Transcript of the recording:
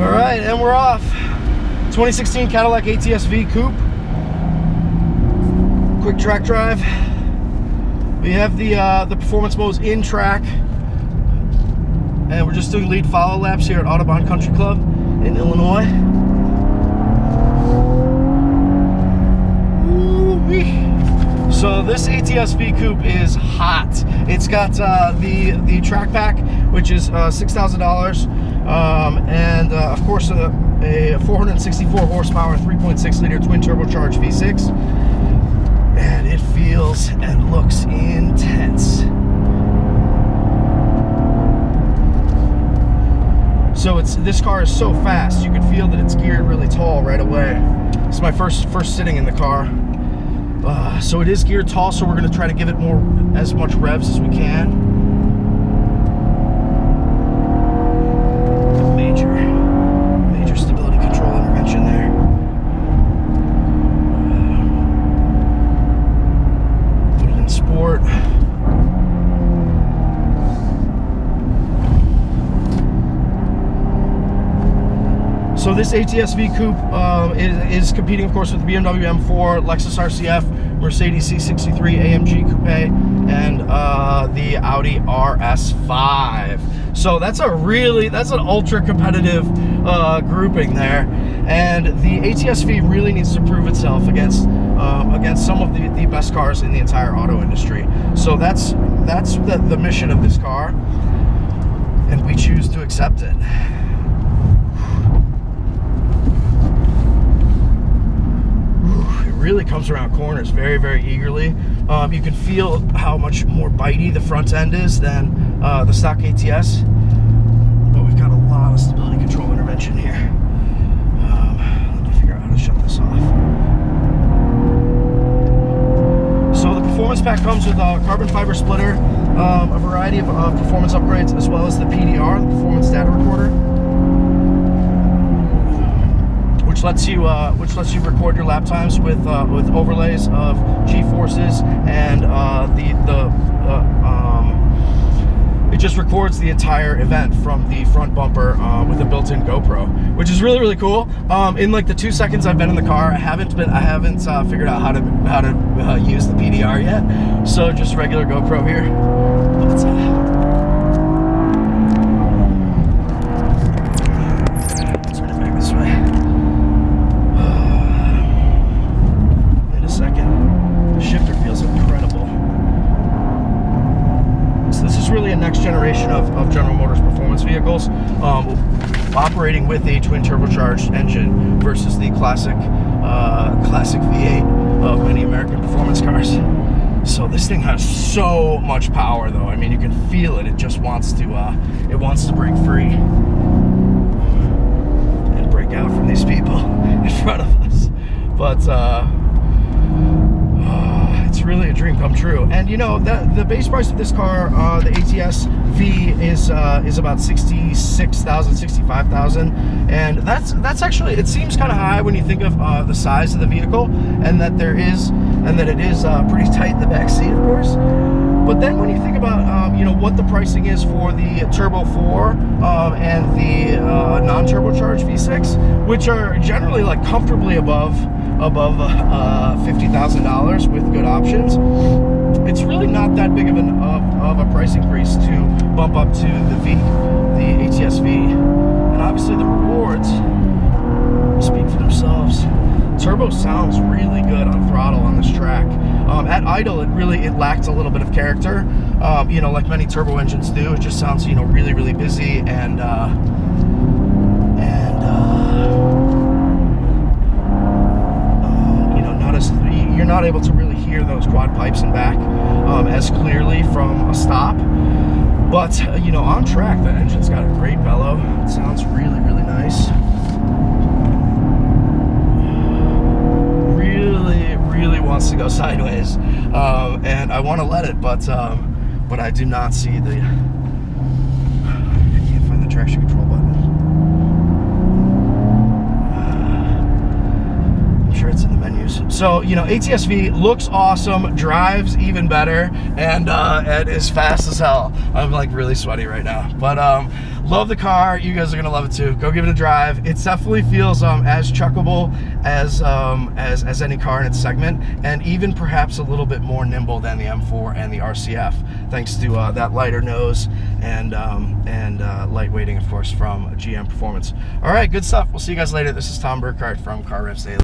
All right, and we're off. 2016 Cadillac ATS-V Coupe. Quick track drive. We have the performance modes in track, and we're just doing lead follow laps here at Audubon Country Club in Illinois. So this ATS-V Coupe is hot. It's got the track pack, which is $6,000, and of course a 464 horsepower, 3.6 liter twin turbocharged V6, and it feels and looks intense. So this car is so fast, you can feel that it's geared really tall right away. This is my first sitting in the car. So it is geared tall, so we're going to try to give it as much revs as we can. Major stability control intervention there. Put it in sport. So this ATS-V Coupe is competing, of course, with the BMW M4, Lexus RCF, Mercedes C63 AMG Coupe, and the Audi RS5. So that's an ultra competitive grouping there, and the ATS-V really needs to prove itself against some of the best cars in the entire auto industry. So that's the mission of this car, and we choose to accept it. Really comes around corners very, very eagerly. You can feel how much more bitey the front end is than the stock ATS, but we've got a lot of stability control intervention here. Let me figure out how to shut this off. So the performance pack comes with a carbon fiber splitter, a variety of performance upgrades, as well as the PDR, the performance data recorder, which lets you record your lap times with overlays of G-forces, and it just records the entire event from the front bumper with a built-in GoPro, which is really, really cool. In like the 2 seconds I've been in the car, I haven't figured out how to use the PDR yet. So just regular GoPro here. But, turn it back this way. Shifter feels incredible. So this is really a next generation of General Motors performance vehicles, operating with a twin turbocharged engine versus the classic V8 of many American performance cars. So this thing has so much power, though. I mean, you can feel it. It just wants to break free and break out from these people in front of us. But it's really a dream come true. And you know, the base price of this car, the ATS-V, is about $66,000, $65,000, and that's actually, it seems kind of high when you think of the size of the vehicle, and that it is pretty tight in the back seat, of course. But then when you think about you know, what the pricing is for the Turbo 4 and the non-turbocharged V6, which are generally like comfortably above $50,000 with good options, it's really not that big of a price increase to bump up to the ATS-V. And obviously the rewards speak for themselves. Turbo sounds really good on throttle on this track. At idle, it lacks a little bit of character. You know, like many turbo engines do. It just sounds, you know, really, really busy and you're not able to really hear those quad pipes in back as clearly from a stop. But you know, on track, the engine's got a great bellow. It sounds really, really nice. Really wants to go sideways, and I want to let it, but I do not see I can't find the traction control button. I'm sure it's in the menus. So, you know, ATS-V looks awesome, drives even better, and is fast as hell. I'm like really sweaty right now. But Love the car. You guys are gonna love it too. Go give it a drive. It definitely feels as chuckable as any car in its segment, and even perhaps a little bit more nimble than the M4 and the RCF, thanks to that lighter nose and lightweighting, of course, from GM Performance. All right, good stuff. We'll see you guys later. This is Tom Burkhardt from Car Revs Daily.